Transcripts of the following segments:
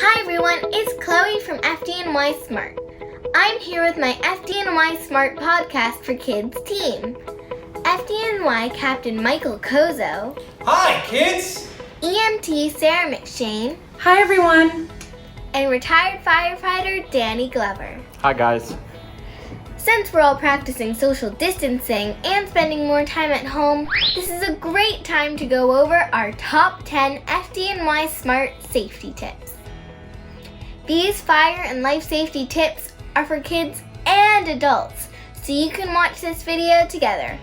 Hi everyone, it's Chloe from FDNY Smart. I'm here with my FDNY Smart podcast for kids team. FDNY Captain Michael Kozo. Hi kids! EMT Sarah McShane. Hi everyone! And retired firefighter Danny Glover. Hi guys. Since we're all practicing social distancing and spending more time at home, this is a great time to go over our top 10 FDNY Smart safety tips. These fire and life safety tips are for kids and adults, so you can watch this video together.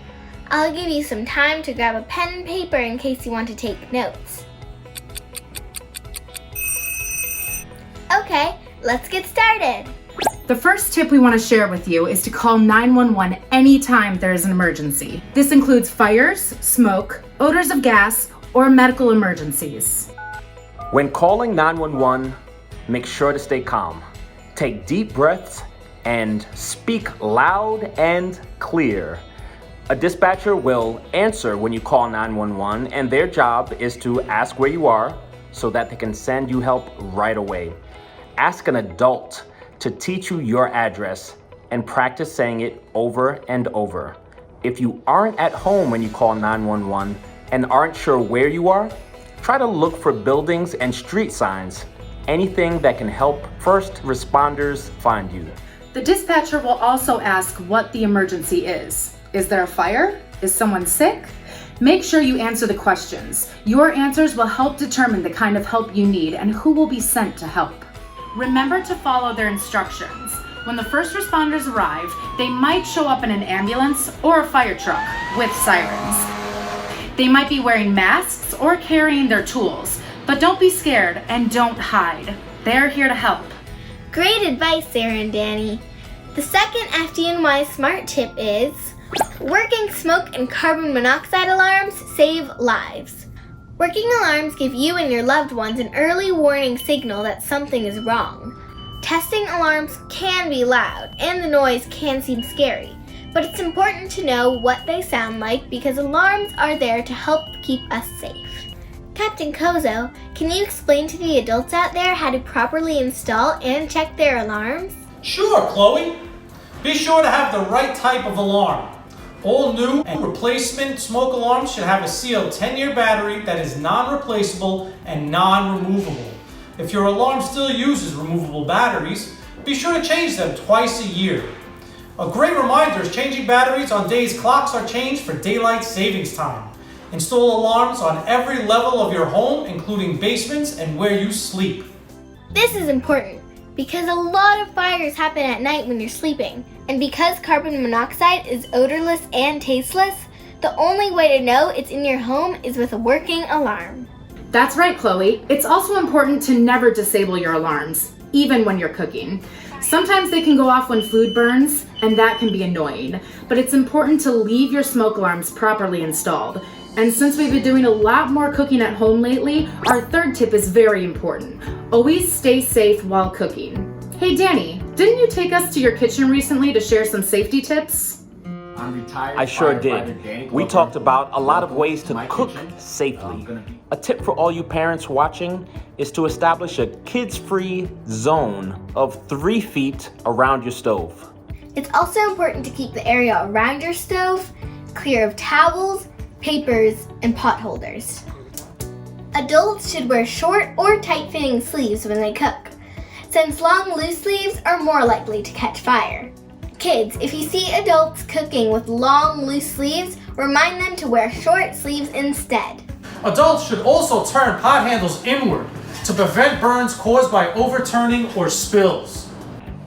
I'll give you some time to grab a pen and paper in case you want to take notes. Okay, let's get started. The first tip we want to share with you is to call 911 anytime there is an emergency. This includes fires, smoke, odors of gas, or medical emergencies. When calling 911, make sure to stay calm. Take deep breaths and speak loud and clear. A dispatcher will answer when you call 911, and their job is to ask where you are so that they can send you help right away. Ask an adult to teach you your address and practice saying it over and over. If you aren't at home when you call 911 and aren't sure where you are, try to look for buildings and street signs, anything that can help first responders find you. The dispatcher will also ask what the emergency is. Is there a fire? Is someone sick? Make sure you answer the questions. Your answers will help determine the kind of help you need and who will be sent to help. Remember to follow their instructions. When the first responders arrive, they might show up in an ambulance or a fire truck with sirens. They might be wearing masks or carrying their tools, but don't be scared and don't hide. They're here to help. Great advice, Sarah and Danny. The second FDNY Smart tip is working smoke and carbon monoxide alarms save lives. Working alarms give you and your loved ones an early warning signal that something is wrong. Testing alarms can be loud and the noise can seem scary, but it's important to know what they sound like because alarms are there to help keep us safe. Captain Kozo, can you explain to the adults out there how to properly install and check their alarms? Sure, Chloe. Be sure to have the right type of alarm. All new and replacement smoke alarms should have a sealed 10-year battery that is non-replaceable and non-removable. If your alarm still uses removable batteries, be sure to change them twice a year. A great reminder is changing batteries on days clocks are changed for daylight savings time. Install alarms on every level of your home, including basements and where you sleep. This is important because a lot of fires happen at night when you're sleeping, and because carbon monoxide is odorless and tasteless, the only way to know it's in your home is with a working alarm. That's right, Chloe. It's also important to never disable your alarms, even when you're cooking. Sometimes they can go off when food burns, and that can be annoying, but it's important to leave your smoke alarms properly installed. And since we've been doing a lot more cooking at home lately, our third tip is very important. Always stay safe while cooking. Hey Danny, didn't you take us to your kitchen recently to share some safety tips? I sure did. We talked about a lot of ways to cook safely. A tip for all you parents watching is to establish a kids-free zone of 3 feet around your stove. It's also important to keep the area around your stove clear of towels, papers, and pot holders. Adults should wear short or tight-fitting sleeves when they cook, since long loose sleeves are more likely to catch fire. Kids, if you see adults cooking with long loose sleeves, remind them to wear short sleeves instead. Adults should also turn pot handles inward to prevent burns caused by overturning or spills.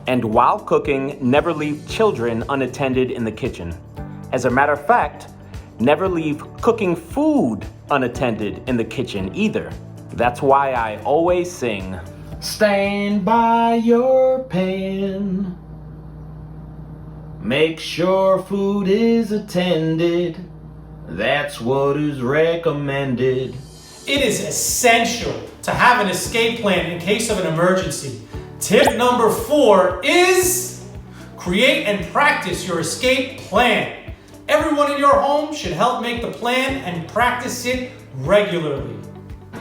And while cooking, never leave children unattended in the kitchen. As a matter of fact, never leave cooking food unattended in the kitchen either. That's why I always sing, "Stand by your pan. Make sure food is attended. That's what is recommended." It is essential to have an escape plan in case of an emergency. Tip number 4 is create and practice your escape plan. Everyone in your home should help make the plan and practice it regularly.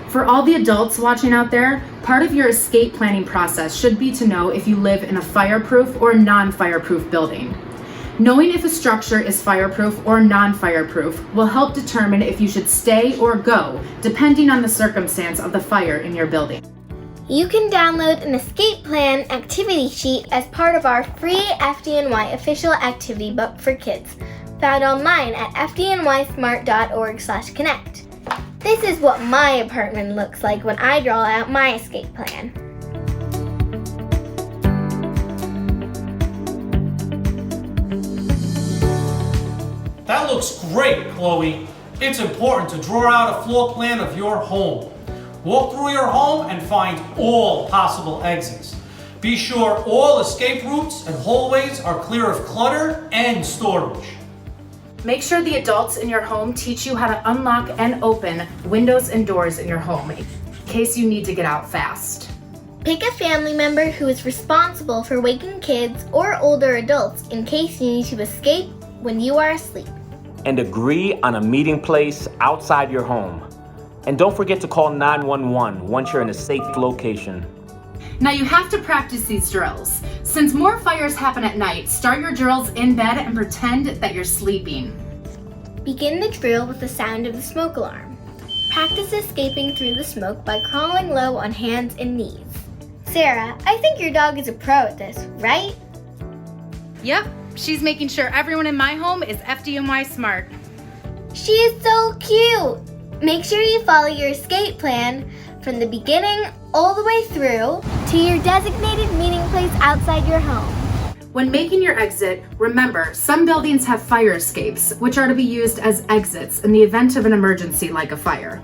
For all the adults watching out there, part of your escape planning process should be to know if you live in a fireproof or non-fireproof building. Knowing if a structure is fireproof or non-fireproof will help determine if you should stay or go, depending on the circumstance of the fire in your building. You can download an escape plan activity sheet as part of our free FDNY official activity book for kids, found online at fdnysmart.org/connect. This is what my apartment looks like when I draw out my escape plan. That looks great, Chloe. It's important to draw out a floor plan of your home. Walk through your home and find all possible exits. Be sure all escape routes and hallways are clear of clutter and storage. Make sure the adults in your home teach you how to unlock and open windows and doors in your home in case you need to get out fast. Pick a family member who is responsible for waking kids or older adults in case you need to escape when you are asleep. And agree on a meeting place outside your home. And don't forget to call 911 once you're in a safe location. Now you have to practice these drills. Since more fires happen at night, start your drills in bed and pretend that you're sleeping. Begin the drill with the sound of the smoke alarm. Practice escaping through the smoke by crawling low on hands and knees. Sarah, I think your dog is a pro at this, right? Yep, she's making sure everyone in my home is FDNY smart. She is so cute! Make sure you follow your escape plan from the beginning all the way through to your designated meeting place outside your home. When making your exit, remember, some buildings have fire escapes, which are to be used as exits in the event of an emergency like a fire.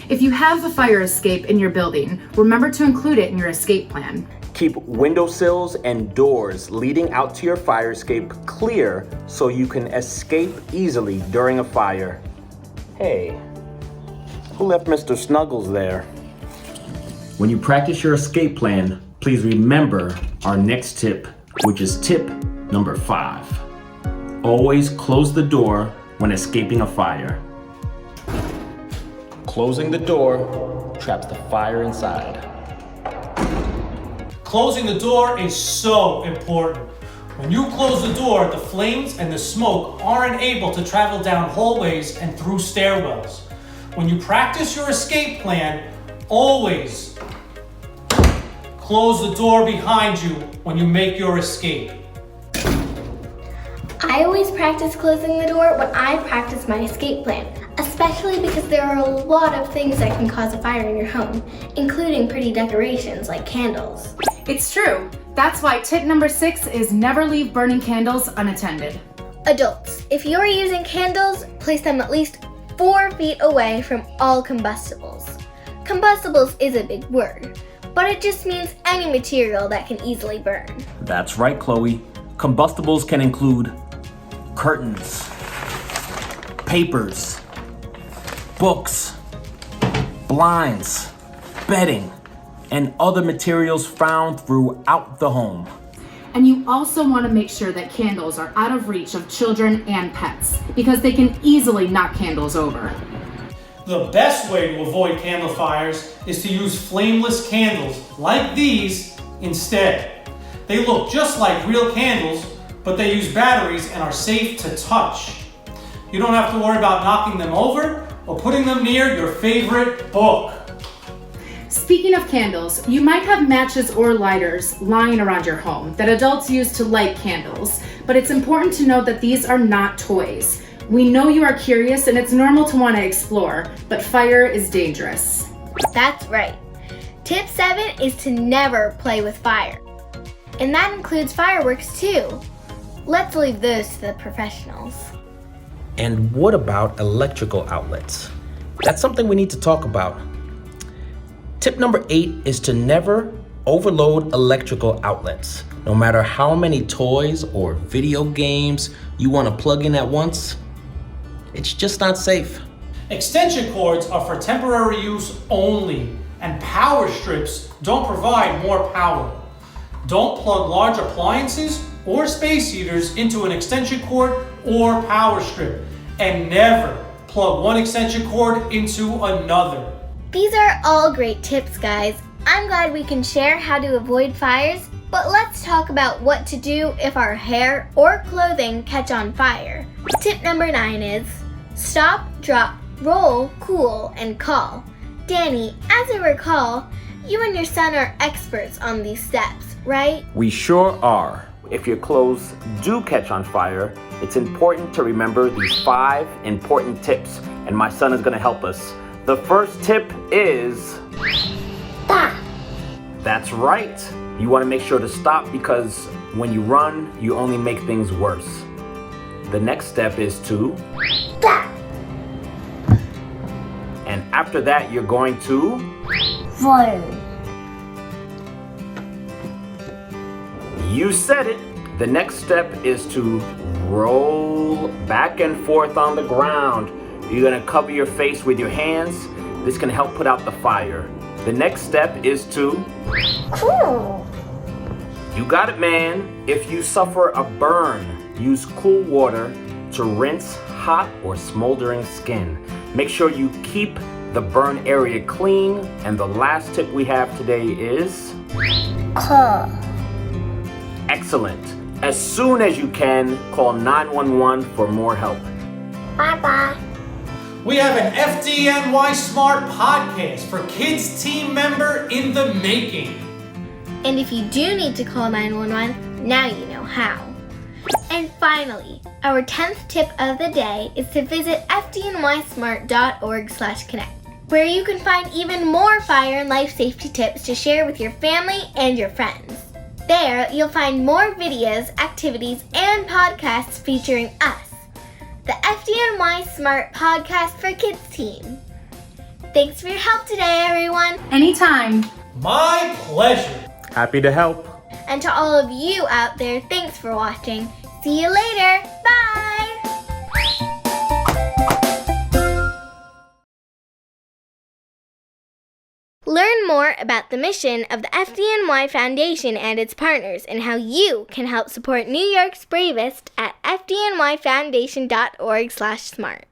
If you have a fire escape in your building, remember to include it in your escape plan. Keep windowsills and doors leading out to your fire escape clear so you can escape easily during a fire. Hey, who left Mr. Snuggles there? When you practice your escape plan, please remember our next tip, which is tip number 5. Always close the door when escaping a fire. Closing the door traps the fire inside. Closing the door is so important. When you close the door, the flames and the smoke aren't able to travel down hallways and through stairwells. When you practice your escape plan, always close the door behind you when you make your escape. I always practice closing the door when I practice my escape plan, especially because there are a lot of things that can cause a fire in your home, including pretty decorations like candles. It's true. That's why tip number 6 is never leave burning candles unattended. Adults, if you're using candles, place them at least 4 feet away from all combustibles. Combustibles is a big word, but it just means any material that can easily burn. That's right, Chloe. Combustibles can include curtains, papers, books, blinds, bedding, and other materials found throughout the home. And you also want to make sure that candles are out of reach of children and pets, because they can easily knock candles over. The best way to avoid candle fires is to use flameless candles like these instead. They look just like real candles, but they use batteries and are safe to touch. You don't have to worry about knocking them over or putting them near your favorite book. Speaking of candles, you might have matches or lighters lying around your home that adults use to light candles, but it's important to note that these are not toys. We know you are curious and it's normal to want to explore, but fire is dangerous. That's right. Tip 7 is to never play with fire. And that includes fireworks too. Let's leave those to the professionals. And what about electrical outlets? That's something we need to talk about. Tip number 8 is to never overload electrical outlets. No matter how many toys or video games you want to plug in at once, it's just not safe. Extension cords are for temporary use only, and power strips don't provide more power. Don't plug large appliances or space heaters into an extension cord or power strip, and never plug one extension cord into another. These are all great tips, guys. I'm glad we can share how to avoid fires, but let's talk about what to do if our hair or clothing catch on fire. Tip number 9 is stop, drop, roll, cool, and call. Danny, as I recall, you and your son are experts on these steps, right? We sure are. If your clothes do catch on fire, it's important to remember these 5 important tips, and my son is going to help us. The first tip is Stop. That's right. You want to make sure to stop because when you run, you only make things worse. The next step is to Stop. and after that, you're going to Roll. You said it. The next step is to roll back and forth on the ground. You're gonna cover your face with your hands. This can help put out the fire. The next step is to Cool. You got it, man. If you suffer a burn, use cool water to rinse hot or smoldering skin. Make sure you keep the burn area clean. And the last tip we have today is Cool. excellent. As soon as you can, call 911 for more help. Bye-bye. We have an FDNY Smart podcast for kids team member in the making. And if you do need to call 911, now you know how. And finally, our 10th tip of the day is to visit fdnysmart.org/connect, where you can find even more fire and life safety tips to share with your family and your friends. There, you'll find more videos, activities, and podcasts featuring us, the FDNY Smart Podcast for Kids team. Thanks for your help today, everyone. Anytime. My pleasure. Happy to help. And to all of you out there, thanks for watching. See you later. Bye. Learn more about the mission of the FDNY Foundation and its partners and how you can help support New York's bravest at fdnyfoundation.org/smart.